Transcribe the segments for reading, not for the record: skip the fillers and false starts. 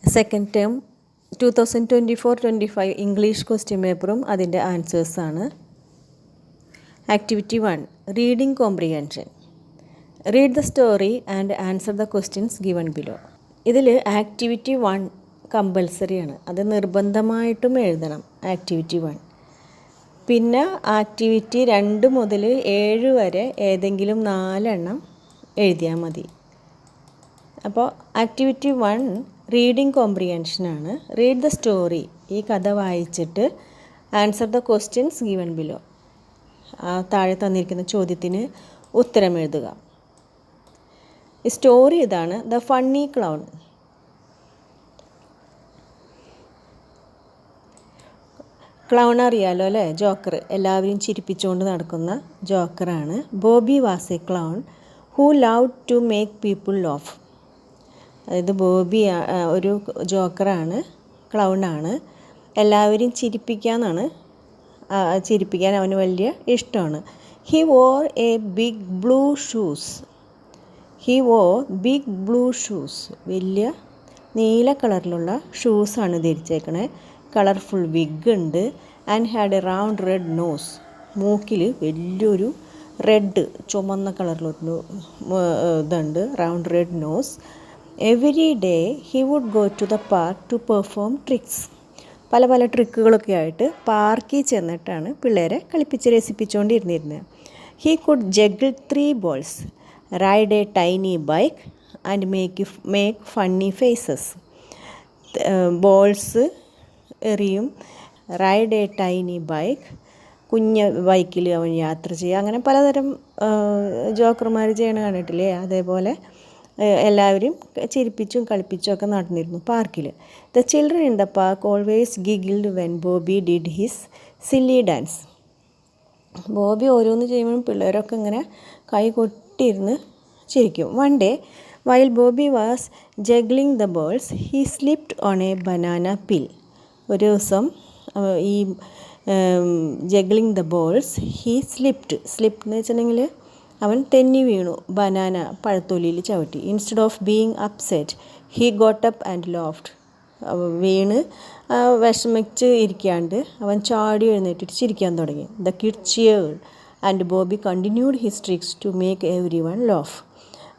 Second term 2024-25 English question പേപ്പറും അതിൻ്റെ ആൻസേഴ്സാണ്. Activity 1 reading comprehension. Read the story and answer the questions given below. ഇതിൽ activity 1 കമ്പൽസറിയാണ്, അത് നിർബന്ധമായിട്ടും എഴുതണം. ആക്ടിവിറ്റി 1 പിന്നെ ആക്ടിവിറ്റി 2 മുതൽ 7 വരെ ഏതെങ്കിലും 4 എണ്ണം എഴുതിയാൽ മതി. അപ്പോൾ ആക്ടിവിറ്റി 1 റീഡിംഗ് കോംപ്രിഹെൻഷനാണ്. റീഡ് ദ സ്റ്റോറി, ഈ കഥ വായിച്ചിട്ട് answer the questions given below, താഴെ തന്നിരിക്കുന്ന ചോദ്യത്തിന് ഉത്തരം എഴുതുക. ഈ സ്റ്റോറി ഇതാണ്, ദ ഫണ്ണി ക്ലൗൺ. ക്ലൗൺ അറിയാലോ അല്ലേ, ജോക്കർ, എല്ലാവരെയും ചിരിപ്പിച്ചുകൊണ്ട് നടക്കുന്ന ജോക്കറാണ്. Bobby was a clown who loved to make people laugh. അതായത് ബോബി ഒരു ജോക്കറാണ്, ക്ലൗണാണ്, എല്ലാവരെയും ചിരിപ്പിക്കാൻ അവന് വലിയ ഇഷ്ടമാണ്. He wore a big blue shoes. വലിയ നീല കളറിലുള്ള ഷൂസാണ് ധരിച്ചേക്കണേ. കളർഫുൾ വിഗ് ഉണ്ട്. And had a round red nose. മൂക്കിൽ വലിയൊരു റെഡ്, ചുമന്ന കളറിലൊരു ഇതുണ്ട്, round red nose. Every day he would go to the park to perform tricks. പല പല ട്രിക്കുകളൊക്കെ ആയിട്ട് പാർക്കിൽ ചെന്നിട്ടാണ് പിള്ളേരെ രസിപ്പിച്ചുകൊണ്ടിരുന്നിരുന്നത്. He could juggle 3 balls, ride a tiny bike and make funny faces. Balls എറിയും, റൈഡ് എ ടൈനി ബൈക്ക്, കുഞ്ഞ് ബൈക്കിൽ അവൻ യാത്ര ചെയ്യുക. അങ്ങനെ പലതരം ജോക്കർമാർ ചെയ്യണ കണ്ടിട്ടില്ലേ, അതേപോലെ എല്ലാവരും ചിരിപ്പിച്ചും കളിപ്പിച്ചും ഒക്കെ നടന്നിരുന്നു പാർക്കിൽ. The children in the park always giggled when Bobby did his silly dance. Bobby ഓരോന്ന് ചെയ്യുമ്പോഴും പിള്ളേരൊക്കെ ഇങ്ങനെ കൈ കൊട്ടിയിരുന്ന് ചിരിക്കും. One day while Bobby was juggling the balls he slipped on a banana peel. ഒരു ദിവസം ഈ juggling the balls he slipped എന്ന് വെച്ചിട്ടുണ്ടെങ്കിൽ അവൻ തെന്നി വീണു, ബനാന പഴത്തൊലിയിൽ ചവിട്ടി. Instead of being upset he got up and laughed. വീണ് വിഷമിച്ച് ഇരിക്കാണ്ട് അവൻ ചാടി എഴുന്നേറ്റിട്ട് ചിരിക്കാൻ തുടങ്ങി. The kid cheered and Bobby continued his tricks to make every one laugh.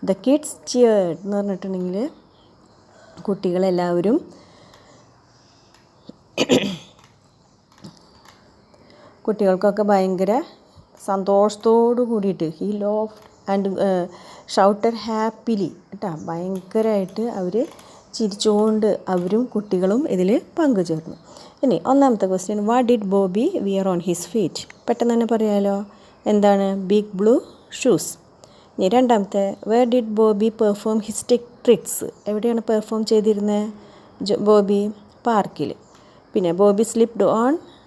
The kids cheered എന്ന് പറഞ്ഞിട്ടുണ്ടെങ്കിൽ കുട്ടികളെല്ലാവരും കുട്ടികൾക്കൊക്കെ ഭയങ്കര സന്തോഷത്തോടു കൂടിയിട്ട് he laughed and shouted happily കേട്ടോ, ഭയങ്കരമായിട്ട് അവർ ചിരിച്ചുകൊണ്ട് അവരും കുട്ടികളും ഇതിൽ പങ്കുചേർന്നു. ഇനി ഒന്നാമത്തെ question, what did Bobby wear on his feet? പെട്ടെന്ന് തന്നെ പറയാലോ, എന്താണ്? Big blue shoes. ഇനി രണ്ടാമത്തെ, where did Bobby perform his tricks? എവിടെയാണ് പെർഫോം ചെയ്തിരുന്നത് ബോബി? പാർക്കിൽ. പിന്നെ ബോബി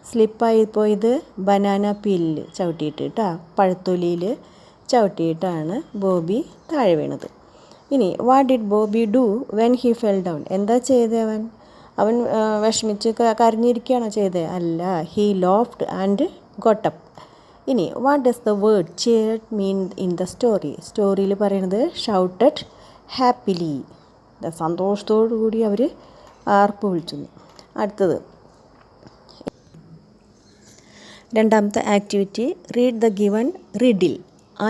സ്ലിപ്പായി പോയത് ബനാന പീലിൽ ചവിട്ടിയിട്ട് കേട്ടോ, പഴത്തൊലിയിൽ ചവിട്ടിയിട്ടാണ് ബോബി താഴെ വീണത്. ഇനി what did Bobby do when he fell down? എന്താ ചെയ്തത് അവൻ വിഷമിച്ച് കരഞ്ഞിരിക്കുകയാണോ ചെയ്തത്? അല്ല, ഹി ലോഫ്ഡ് ആൻഡ് ഗോട്ടപ്പ്. ഇനി what does the word cheered mean in the story? സ്റ്റോറിയിൽ പറയുന്നത് ഷൗട്ടഡ് ഹാപ്പിലി, സന്തോഷത്തോടു കൂടി അവർ ആർപ്പ് വിളിച്ചു. അടുത്തത് രണ്ടാമത്തെ activity, read the given riddle.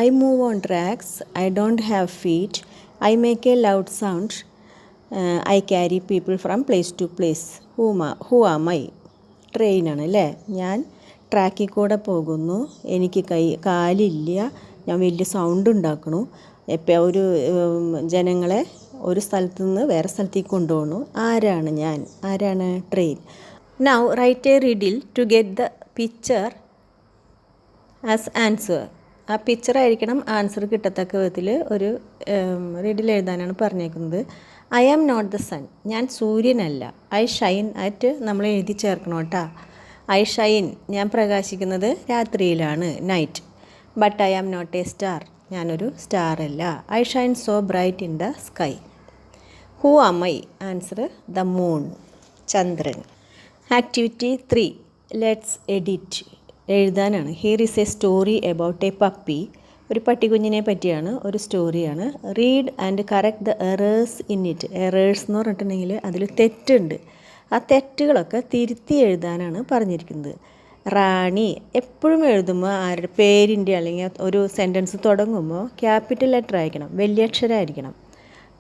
I move on tracks, I don't have feet, I make a loud sound, I carry people from place to place, who am I? ട്രെയിനാണ് അല്ലേ. ഞാൻ ട്രാക്കിൽ കൂടെ പോകുന്നു, എനിക്ക് കാലില്ല, ഞാൻ വലിയ സൗണ്ട് ഉണ്ടാക്കണു, ഒരു ജനങ്ങളെ ഒരു സ്ഥലത്തു നിന്ന് വേറെ സ്ഥലത്തേക്ക് കൊണ്ടുപോകണു. ആരാണ് ഞാൻ? ആരാണ്? Train. Now write a riddle to get the picture as answer. ആ പിക്ചർ ആയിരിക്കണം ആൻസർ കിട്ടത്തക്ക വിധത്തിൽ ഒരു റിഡിൽ എഴുതാനാണ് പറഞ്ഞേക്കുന്നത്. I am not the sun. ഞാൻ സൂര്യനല്ല. ഐ ഷൈൻ അറ്റ് നമ്മൾ എഴുതി ചേർക്കണം കേട്ടോ. ഐ ഷൈൻ, ഞാൻ പ്രകാശിക്കുന്നത് രാത്രിയിലാണ്, night. But I am not a star. ഞാനൊരു സ്റ്റാർ അല്ല. I shine so bright in the sky. Who am I? Answer the moon, ചന്ദ്രൻ. Activity 3 let's edit. എഴുതാനാണ്. Here is a story about a puppy ഒരു പട്ടിക്കുഞ്ഞിനെ പറ്റിയാണ്, ഒരു സ്റ്റോറിയാണ്. Read and correct the errors in it. Errors എന്ന് പറഞ്ഞിട്ടുണ്ടെങ്കിൽ അതിൽ തെറ്റുണ്ട്, ആ തെറ്റുകളൊക്കെ തിരുത്തി എഴുതാനാണ് പറഞ്ഞിരിക്കുന്നത്. റാണി എപ്പോഴും എഴുതുമ്പോൾ ആരുടെ പേരിൻ്റെ അല്ലെങ്കിൽ ഒരു സെൻറ്റൻസ് തുടങ്ങുമ്പോൾ ക്യാപിറ്റൽ ലെറ്റർ ആയിരിക്കണം, വലിയ അക്ഷരമായിരിക്കണം.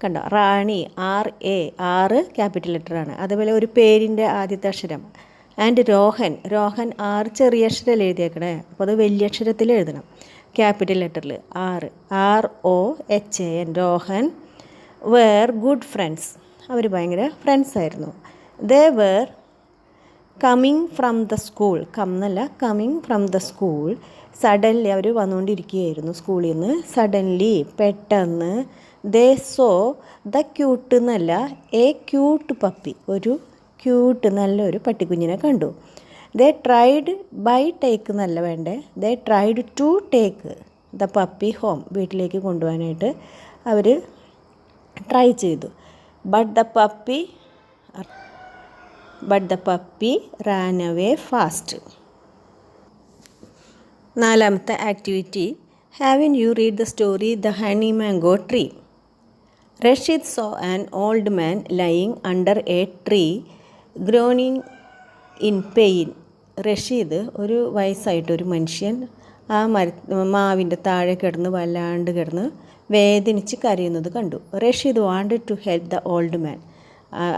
കണ്ടോ, റാണി RA, ആറ് ക്യാപിറ്റൽ ലെറ്ററാണ്. അതുപോലെ ഒരു പേരിൻ്റെ ആദ്യത്തെ അക്ഷരം. ആൻഡ് രോഹൻ 6 ചെറിയ അക്ഷരത്തിൽ എഴുതിയേക്കണേ, അപ്പോൾ അത് വലിയ അക്ഷരത്തിൽ എഴുതണം, ക്യാപിറ്റൽ ലെറ്ററിൽ 6, ROHAN. Rohan were good friends, അവർ ഭയങ്കര ഫ്രണ്ട്സായിരുന്നു. They were coming from the school, coming from the school. Suddenly അവർ വന്നുകൊണ്ടിരിക്കുകയായിരുന്നു സ്കൂളിൽ നിന്ന്. സഡൻലി പെട്ടെന്ന്. ദേ സോ ദ ക്യൂട്ട് എന്നല്ല, എ ക്യൂട്ട് പപ്പി, ഒരു ക്യൂട്ട് നല്ലൊരു പട്ടിക്കുഞ്ഞിനെ കണ്ടു. ദേ ട്രൈഡ് ബൈ ടേക്ക് എന്നല്ല വേണ്ടേ, they tried to take the puppy home, വീട്ടിലേക്ക് കൊണ്ടുപോകാനായിട്ട് അവർ ട്രൈ ചെയ്തു. But the puppy ran away fast. 4ാമത്തെ activity, having you read the story the honey mango tree. Rashid saw an old man lying under a tree groaning in pain. Rashid ഒരു വയസ്സായിട്ടൊരു മനുഷ്യൻ ആ മാവിൻ്റെ താഴെ വല്ലാണ്ട് കിടന്ന് വേദനിച്ച് കരയുന്നത് കണ്ടു. Rashid wanted to help the old man.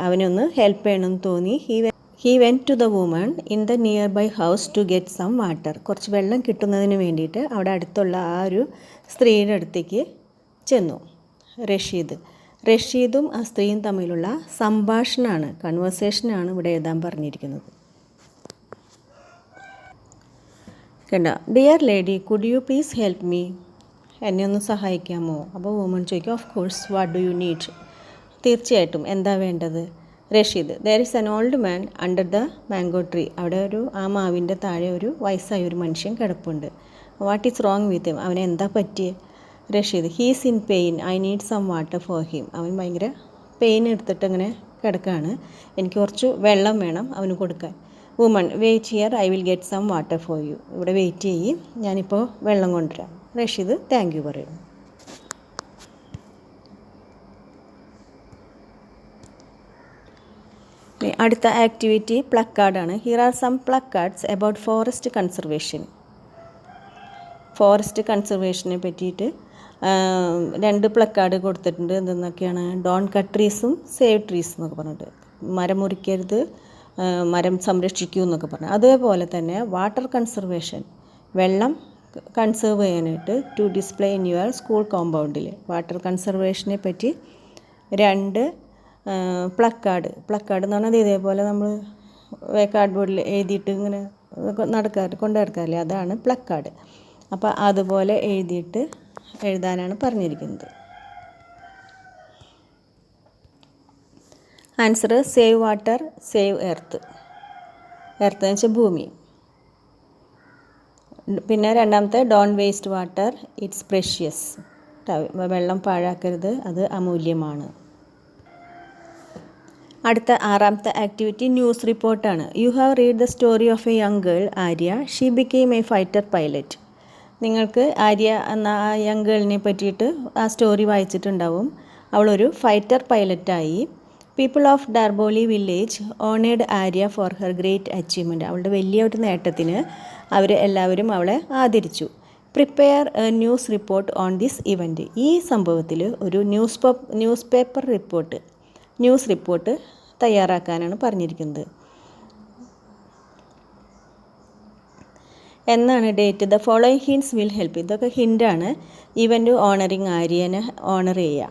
അവനൊന്ന് ഹെൽപ്പ് ചെയ്യണമെന്ന് തോന്നി. He went to the woman in the nearby house to get some water. കുറച്ച് വെള്ളം കിട്ടുന്നതിന് വേണ്ടിയിട്ട് അവിടെ അടുത്തുള്ള ആ ഒരു സ്ത്രീയുടെ അടുത്തേക്ക് ചെന്നു റഷീദും ആ സ്ത്രീയും തമ്മിലുള്ള സംഭാഷണമാണ്, കൺവേഴ്സേഷനാണ് ഇവിടെ എഴുതാൻ പറഞ്ഞിരിക്കുന്നത്. കണ്ടോ, dear lady could you please help me, എന്നെ ഒന്ന് സഹായിക്കാമോ? അപ്പോൾ വുമൺ ചോദിക്കും, of course, what do you need, തീർച്ചയായിട്ടും, എന്താ വേണ്ടത്? Rashid, there is an old man under the mango tree. അവിടെ ആ മാവിൻ്റെ താഴെ ഒരു വയസ്സായ ഒരു മനുഷ്യൻ കിടപ്പുണ്ട്. What is wrong with him, അവന് എന്താ പറ്റിയത്? Rashid, he's in pain, I need some water for him. അവൻ ഭയങ്കര പെയിൻ എടുത്തിട്ട് അങ്ങനെ കിടക്കുകയാണ്, എനിക്ക് കുറച്ച് വെള്ളം വേണം അവന് കൊടുക്കാൻ. Woman, wait here, I will get some water for you. ഇവിടെ വെയിറ്റ് ചെയ്യും, ഞാനിപ്പോൾ വെള്ളം കൊണ്ടുവരാം. റഷീദ് താങ്ക് യു പറയുന്നു. അടുത്ത ആക്ടിവിറ്റി പ്ലക്കാർഡാണ്. Here are some placards about forest conservation. Forest കൺസർവേഷനെ പറ്റിയിട്ട് 2 പ്ലക്കാർഡ് കൊടുത്തിട്ടുണ്ട്. എന്തെന്നൊക്കെയാണ്? ഡോൺ കട്ട് ട്രീസും സേവ് ട്രീസ് എന്നൊക്കെ പറഞ്ഞിട്ട്, മരം മുറിക്കരുത്, മരം സംരക്ഷിക്കൂ എന്നൊക്കെ പറഞ്ഞു. അതേപോലെ തന്നെ വാട്ടർ കൺസർവേഷൻ, വെള്ളം കൺസേർവ് ചെയ്യാനായിട്ട് to display in your school കോമ്പൗണ്ടിൽ. വാട്ടർ കൺസർവേഷനെ പറ്റി 2 പ്ലക്കാർഡ് എന്ന് പറഞ്ഞാൽ ഇതേപോലെ നമ്മൾ കാർഡ് ബോർഡിൽ എഴുതിയിട്ട് ഇങ്ങനെ കൊണ്ടു നടക്കാറില്ലേ, അതാണ് പ്ലക്കാർഡ്. അപ്പോൾ അതുപോലെ എഴുതാനാണ് പറഞ്ഞിരിക്കുന്നത്. Answer save water, save earth. Earth എന്ന് വെച്ചാൽ ഭൂമി. പിന്നെ 2ാമത്തെ don't waste water, it's precious. വെള്ളം പാഴാക്കരുത്, അത് അമൂല്യമാണ്. അടുത്ത 6ാമത്തെ ആക്ടിവിറ്റി ന്യൂസ് റിപ്പോർട്ടാണ്. You have read the story of a young girl Arya, she became a fighter pilot. നിങ്ങൾക്ക് ആര്യ എന്ന ആ യങ് ഗേളിനെ പറ്റിയിട്ട് ആ സ്റ്റോറി വായിച്ചിട്ടുണ്ടാവും. അവളൊരു ഫൈറ്റർ പൈലറ്റായി. People of Darboli village honoured Arya for her great achievement. അവളുടെ വലിയൊരു നേട്ടത്തിന് എല്ലാവരും അവളെ ആദരിച്ചു. Prepare a news report on this event. ഈ സംഭവത്തിൽ ഒരു ന്യൂസ് റിപ്പോർട്ട് തയ്യാറാക്കാനാണ് പറഞ്ഞിരിക്കുന്നത്. എന്നാണ് date? The following hints will help. ഇതൊക്കെ ഹിൻ്റാണ്. ഇവൻ്റ് ഓണറിങ് ആര്യനെ ഓണർ ചെയ്യുക,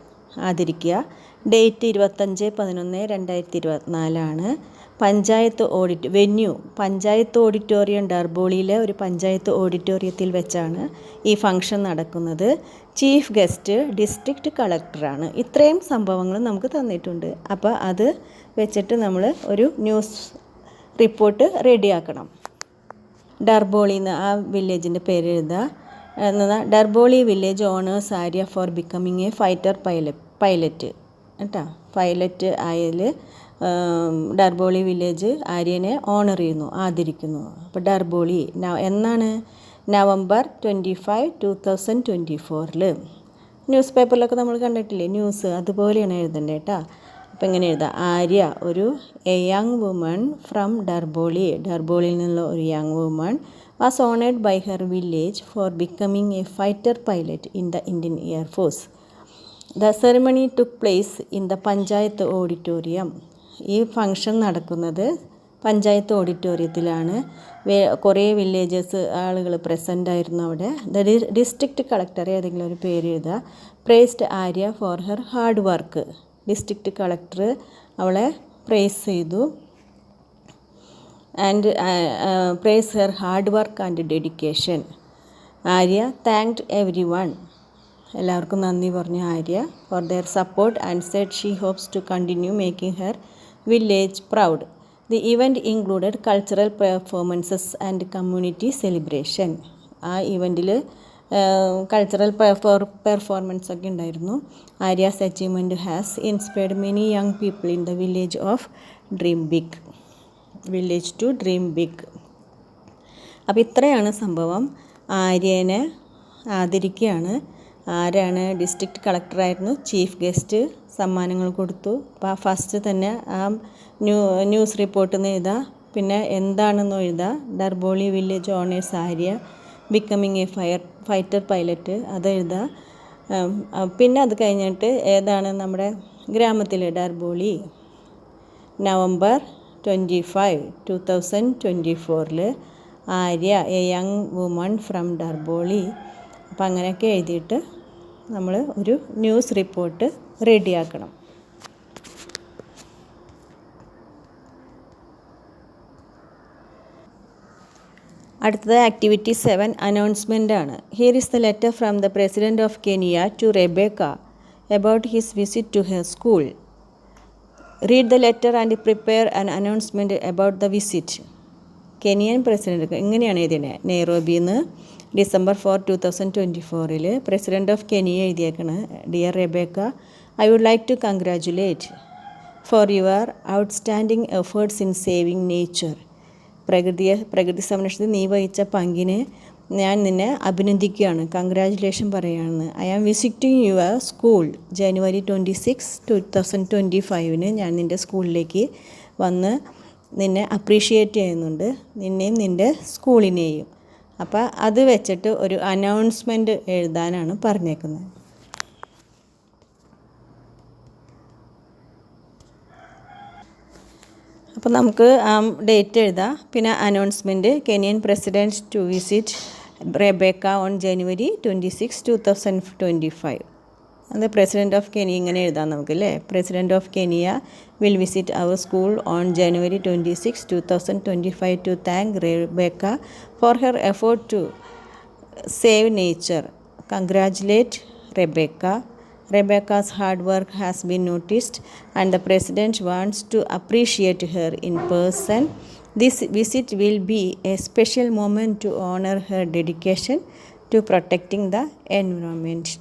ആദരിക്കുക. ഡേറ്റ് 25/11/2024. പഞ്ചായത്ത് പഞ്ചായത്ത് ഓഡിറ്റോറിയം, ഡർബോളിയിലെ ഒരു പഞ്ചായത്ത് ഓഡിറ്റോറിയത്തിൽ വെച്ചാണ് ഈ ഫംഗ്ഷൻ നടക്കുന്നത്. ചീഫ് ഗസ്റ്റ് ഡിസ്ട്രിക്റ്റ് കളക്ടറാണ്. ഇത്രയും സംഭവങ്ങൾ നമുക്ക് തന്നിട്ടുണ്ട്. അപ്പോൾ അത് വെച്ചിട്ട് നമ്മൾ ഒരു ന്യൂസ് റിപ്പോർട്ട് റെഡിയാക്കണം. ഡർബോളിന്ന് ആ വില്ലേജിൻ്റെ പേര് എഴുതുക. എന്നാൽ Darboli village honours Arya for becoming a fighter pilot കേട്ടോ. പൈലറ്റ് ആയതിൽ ഡർബോളി വില്ലേജ് ആര്യനെ ഓണർ ചെയ്യുന്നു, ആദരിക്കുന്നു. അപ്പോൾ ഡർബോളി എന്നാണ്? നവംബർ 25, 2024. ന്യൂസ് പേപ്പറിലൊക്കെ നമ്മൾ കണ്ടിട്ടില്ലേ ന്യൂസ്, അതുപോലെയാണ് എഴുതേണ്ടത് കേട്ടോ. അപ്പോൾ ഇങ്ങനെ എഴുതാം: ആര്യ ഒരു എ യങ് വുമൺ ഫ്രം ഡർബോളിയിൽ നിന്നുള്ള ഒരു young woman was honoured by her village for becoming a fighter pilot in the Indian Air Force. The ceremony took place in the panchayat auditorium. ഈ ഫംഗ്ഷൻ നടക്കുന്നത് പഞ്ചായത്ത് ഓഡിറ്റോറിയത്തിലാണ്. കുറേ വില്ലേജസ് ആളുകൾ പ്രസൻ്റ് ആയിരുന്നു അവിടെ. ദ ഡിസ്ട്രിക്റ്റ് കളക്ടർ, ഏതെങ്കിലും ഒരു പേര് എഴുതുക, praised Arya for her hard work. District collector അവളെ പ്രേസ് ചെയ്തു. And praise her hard work and dedication. Arya thanked every one. എല്ലാവർക്കും നന്ദി പറഞ്ഞു Arya for their support and said she hopes to continue making her village proud. The event included cultural performances and community celebration. ആ ഇവൻറ്റിൽ cultural performance ഒക്കെ ഉണ്ടായിരുന്നു. Arya's achievement has inspired many young people in the village to dream big. അപ്പോൾ ഇത്രയാണ് സംഭവം. ആര്യനെ ആദരിക്കുകയാണ്. ആരാണ്? District കളക്ടറായിരുന്നു. Chief guest സമ്മാനങ്ങൾ കൊടുത്തു. അപ്പോൾ ആ ഫസ്റ്റ് തന്നെ ആ ന്യൂസ് റിപ്പോർട്ടിൽ നിന്ന് എഴുതുക. പിന്നെ എന്താണെന്ന് എഴുതുക. Darboli village honours Arya becoming a fighter pilot, അത് എഴുതുക. പിന്നെ അത് കഴിഞ്ഞിട്ട് ഏതാണ് നമ്മുടെ ഗ്രാമത്തിൽ Darboli November 25, 2024 Arya a young woman from Darboli. അപ്പം അങ്ങനെയൊക്കെ എഴുതിയിട്ട് നമ്മൾ ഒരു ന്യൂസ് റിപ്പോർട്ട് റെഡിയാക്കണം. അടുത്തത് ആക്ടിവിറ്റി 7 അനൗൺസ്മെൻ്റ് ആണ്. Here is the letter from the president of Kenya to Rebecca about his visit to her school. Read the letter and prepare an announcement about the visit. Kenyan president ഇങ്ങനെയാണ് എഴുതിയത്. നെയ്റോബിയിൽ നിന്ന് December 4, 2024 president of Kenya എഴുതിയേക്കണ്: dear Rebecca, I would like to congratulate for your outstanding efforts in saving nature. പ്രകൃതി സംരക്ഷണത്തിൽ നീ വഹിച്ച പങ്കിന് ഞാൻ നിന്നെ അഭിനന്ദിക്കുകയാണ്, കൺഗ്രാജുലേഷൻ പറയുകയാണ്. I am visiting your school January 26, 2025 ഞാൻ നിൻ്റെ സ്കൂളിലേക്ക് വന്ന് നിന്നെ അപ്രീഷിയേറ്റ് ചെയ്യുന്നുണ്ട്, നിന്നെയും നിൻ്റെ സ്കൂളിനെയും. അപ്പോൾ അത് വെച്ചിട്ട് ഒരു അനൗൺസ്മെൻറ്റ് എഴുതാനാണ് പറഞ്ഞേക്കുന്നത്. അപ്പോൾ നമുക്ക് ഡേറ്റ് എഴുതാം. പിന്നെ announcement: Kenyan president to visit Rebecca on January 26, 2025. അത് പ്രസിഡൻറ്റ് ഓഫ് കെനിയ ഇങ്ങനെ എഴുതാം നമുക്ക് അല്ലേ. President of Kenya will visit our school on January 26, 2025 to thank Rebecca for her effort to save nature. Congratulate Rebecca. Rebecca's hard work has been noticed and the President wants to appreciate her in person. This visit will be a special moment to honor her dedication to protecting the environment.